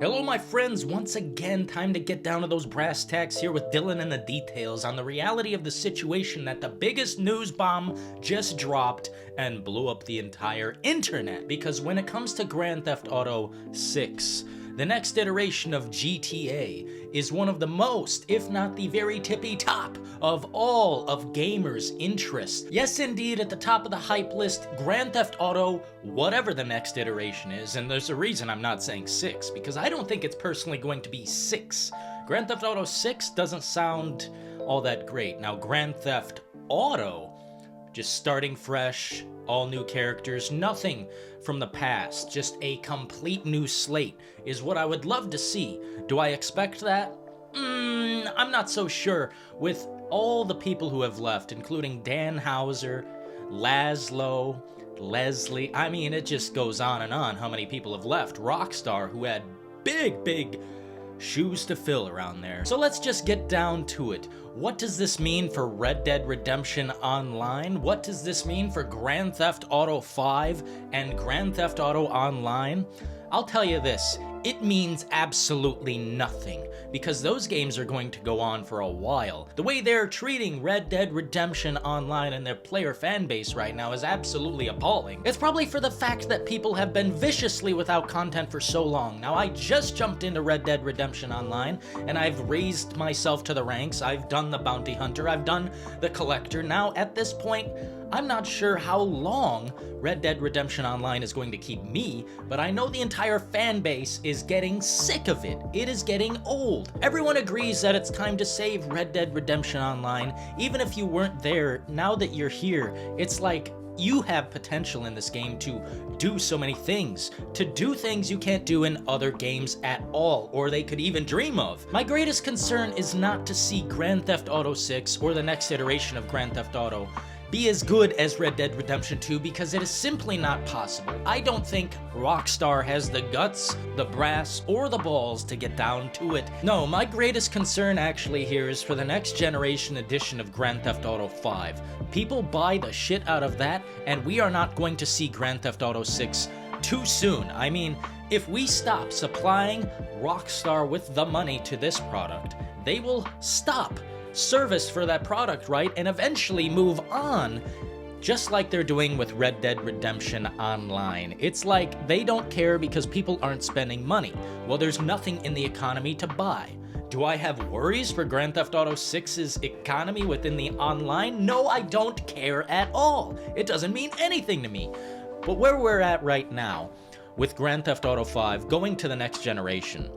Hello my friends, once again time to get down to those brass tacks here with Dylan and the details on the reality of the situation that the biggest news bomb just dropped and blew up the entire internet. Because when it comes to Grand Theft Auto 6, the next iteration of GTA is one of the most, if not the very tippy top, of all of gamers' interests. Yes, indeed, at the top of the hype list, Grand Theft Auto, whatever the next iteration is, and there's a reason I'm not saying 6, because I don't think it's personally going to be 6. Grand Theft Auto 6 doesn't sound all that great. Now, Grand Theft Auto, just starting fresh, all new characters, nothing from the past, just a complete new slate is what I would love to see. Do I expect that? I'm not so sure. With all the people who have left, including Dan Houser, Laszlo, Leslie, I mean, it just goes on and on how many people have left. Rockstar, who had big shoes to fill around there. So let's just get down to it. What does this mean for Red Dead Redemption Online? What does this mean for Grand Theft Auto 5 and Grand Theft Auto Online? I'll tell you this, it means absolutely nothing, because those games are going to go on for a while. The way they're treating Red Dead Redemption Online and their player fan base right now is absolutely appalling. It's probably for the fact that people have been viciously without content for so long. Now, I just jumped into Red Dead Redemption Online, and I've raised myself to the ranks. I've done the bounty hunter, I've done the collector. Now, at this point, I'm not sure how long Red Dead Redemption Online is going to keep me, but I know the entire fan base is getting sick of it. It is getting old. Everyone agrees that it's time to save Red Dead Redemption Online. Even if you weren't there, now that you're here, it's like you have potential in this game to do so many things, to do things you can't do in other games at all, or they could even dream of. My greatest concern is not to see Grand Theft Auto 6 or the next iteration of Grand Theft Auto be as good as Red Dead Redemption 2, because it is simply not possible. I don't think Rockstar has the guts, the brass, or the balls to get down to it. No, my greatest concern actually here is for the next generation edition of Grand Theft Auto 5. People buy the shit out of that, and we are not going to see Grand Theft Auto 6 too soon. I mean, if we stop supplying Rockstar with the money to this product, they will stop service for that product, right? And eventually move on, just like they're doing with Red Dead Redemption Online. It's like they don't care because people aren't spending money. Well, there's nothing in the economy to buy. Do I have worries for Grand Theft Auto 6's economy within the online? No, I don't care at all. It doesn't mean anything to me. But where we're at right now, with Grand Theft Auto 5 going to the next generation,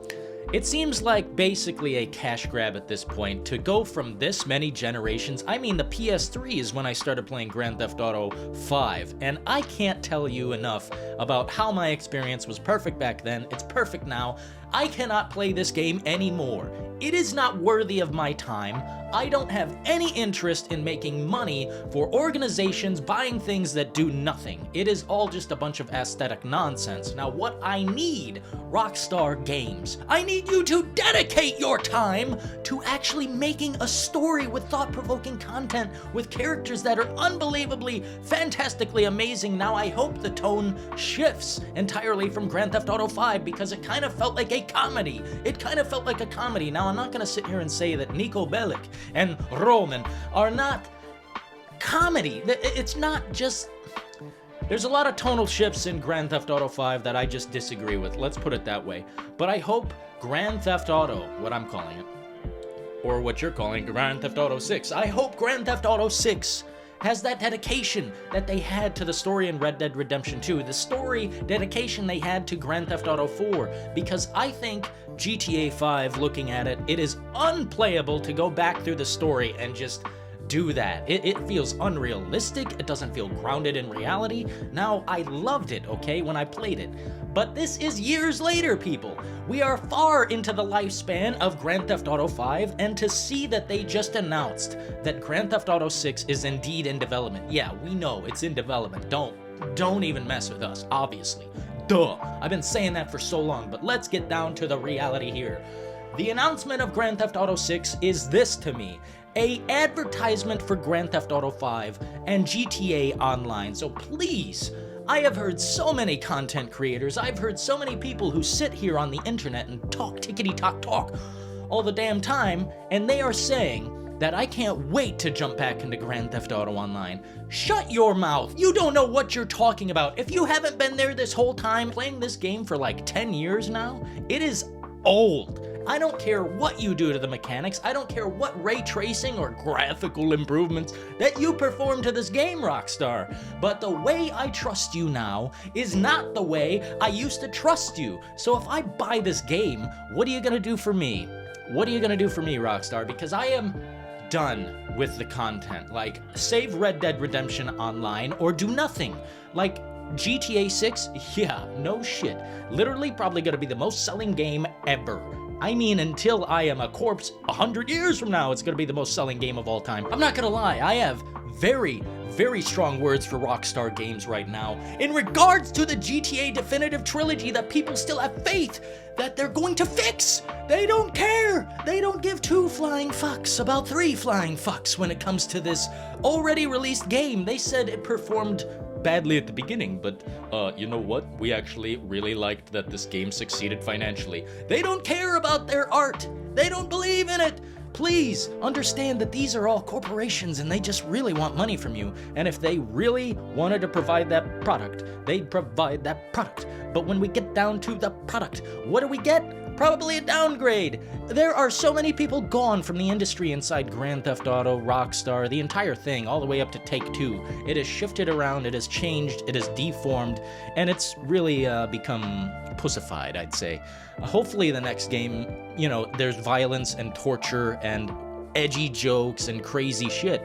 it seems like basically a cash grab at this point to go from this many generations. I mean, the PS3 is when I started playing Grand Theft Auto 5, and I can't tell you enough about how my experience was perfect back then. It's perfect now. I cannot play this game anymore. It is not worthy of my time. I don't have any interest in making money for organizations buying things that do nothing. It is all just a bunch of aesthetic nonsense. Now, what I need, Rockstar Games, I need you to dedicate your time to actually making a story with thought-provoking content, with characters that are unbelievably, fantastically amazing. Now, I hope the tone shifts entirely from Grand Theft Auto 5, because it kind of felt like a comedy. It kind of felt like a comedy. Now, I'm not going to sit here and say that Nico Bellic and Roman are not comedy. It's not just... There's a lot of tonal shifts in Grand Theft Auto 5 that I just disagree with. Let's put it that way. But I hope Grand Theft Auto, what I'm calling it, or what you're calling Grand Theft Auto 6, I hope Grand Theft Auto 6 has that dedication that they had to the story in Red Dead Redemption 2, the story dedication they had to Grand Theft Auto 4, because I think GTA 5, looking at it, it is unplayable to go back through the story and just do that. It feels unrealistic. It doesn't feel grounded in reality. Now, I loved it, okay, when I played it. But this is years later, people. We are far into the lifespan of Grand Theft Auto 5, and to see that they just announced that Grand Theft Auto 6 is indeed in development. Yeah, we know it's in development. Don't even mess with us, obviously. Duh. I've been saying that for so long, but let's get down to the reality here. The announcement of Grand Theft Auto 6 is this to me: a advertisement for Grand Theft Auto 5 and GTA Online. So please, I have heard so many content creators, I've heard so many people who sit here on the internet and talk tickety-talk all the damn time, and they are saying that I can't wait to jump back into Grand Theft Auto Online. Shut your mouth. You don't know what you're talking about. If you haven't been there this whole time, playing this game for like 10 years now, it is old. I don't care what you do to the mechanics. I don't care what ray tracing or graphical improvements that you perform to this game, Rockstar. But the way I trust you now is not the way I used to trust you. So if I buy this game, what are you gonna do for me? What are you gonna do for me, Rockstar? Because I am done with the content. Like, save Red Dead Redemption Online or do nothing. Like, GTA 6, yeah, no shit. Literally probably gonna be the most selling game ever. I mean, until I am a corpse 100 years from now, it's gonna be the most selling game of all time. I'm not gonna lie, I have very strong words for Rockstar Games right now in regards to the GTA Definitive Trilogy that people still have faith that they're going to fix. They don't care. They don't give 2 flying fucks about 3 flying fucks when it comes to this already released game. They said it performed badly at the beginning, but you know what? We actually really liked that this game succeeded financially. They don't care about their art. They don't believe in it. Please understand that these are all corporations and they just really want money from you. And if they really wanted to provide that product, they'd provide that product. But when we get down to the product, what do we get? Probably a downgrade. There are so many people gone from the industry inside Grand Theft Auto, Rockstar, the entire thing, all the way up to Take-Two. It has shifted around, it has changed, it has deformed, and it's really become pussified, I'd say. Hopefully the next game, you know, there's violence and torture and edgy jokes and crazy shit.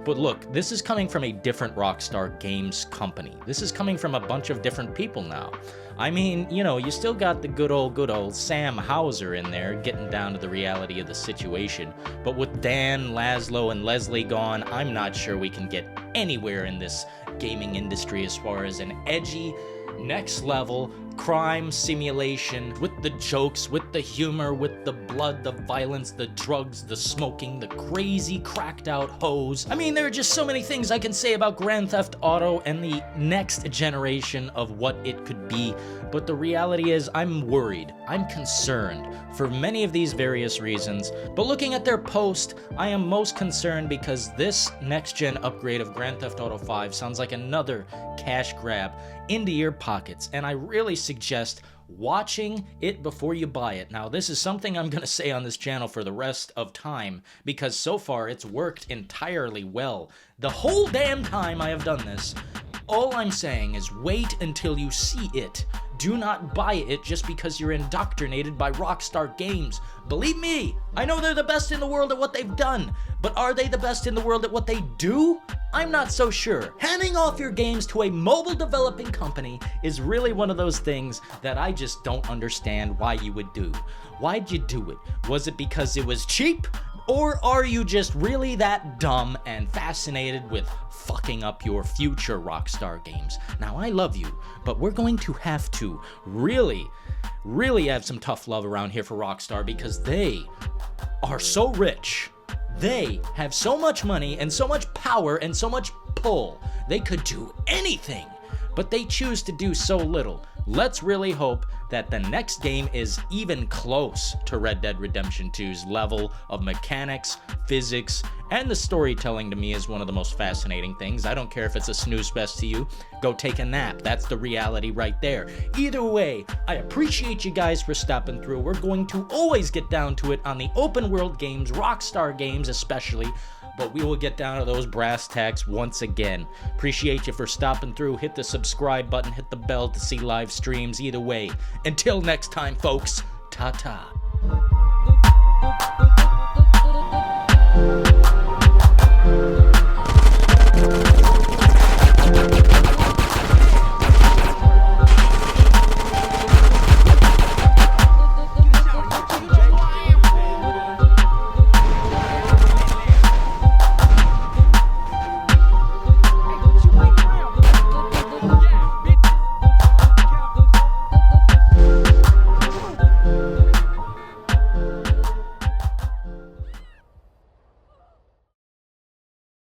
But look, this is coming from a different Rockstar Games company. This is coming from a bunch of different people now. I mean, you know, you still got the good old Sam Hauser in there getting down to the reality of the situation. But with Dan, Laszlo, and Leslie gone, I'm not sure we can get anywhere in this gaming industry as far as an edgy, next level crime simulation with the jokes, with the humor, with the blood, the violence, the drugs, the smoking, the crazy cracked out hoes. I mean, there are just so many things I can say about Grand Theft Auto and the next generation of what it could be, but the reality is I'm worried, I'm concerned for many of these various reasons. But looking at their post, I am most concerned because this next gen upgrade of Grand Theft Auto 5 sounds like another cash grab into your pockets, and I really suggest watching it before you buy it. Now, this is something I'm going to say on this channel for the rest of time, because so far it's worked entirely well. The whole damn time I have done this, all I'm saying is wait until you see it. Do not buy it just because you're indoctrinated by Rockstar Games. Believe me, I know they're the best in the world at what they've done, but are they the best in the world at what they do? I'm not so sure. Handing off your games to a mobile developing company is really one of those things that I just don't understand why you would do. Why'd you do it? Was it because it was cheap? Or are you just really that dumb and fascinated with fucking up your future Rockstar Games? Now, I love you, but we're going to have to really have some tough love around here for Rockstar, because they are so rich. They have so much money and so much power and so much pull. They could do anything, but they choose to do so little. Let's really hope that the next game is even close to Red Dead Redemption 2's level of mechanics, physics, and the storytelling. To me is one of the most fascinating things. I don't care if it's a snooze fest to you. Go take a nap. That's the reality right there. Either way, I appreciate you guys for stopping through. We're going to always get down to it on the open world games, Rockstar Games especially, but we will get down to those brass tacks once again. Appreciate you for stopping through. Hit the subscribe button, hit the bell to see live streams. Either way, until next time, folks, ta-ta.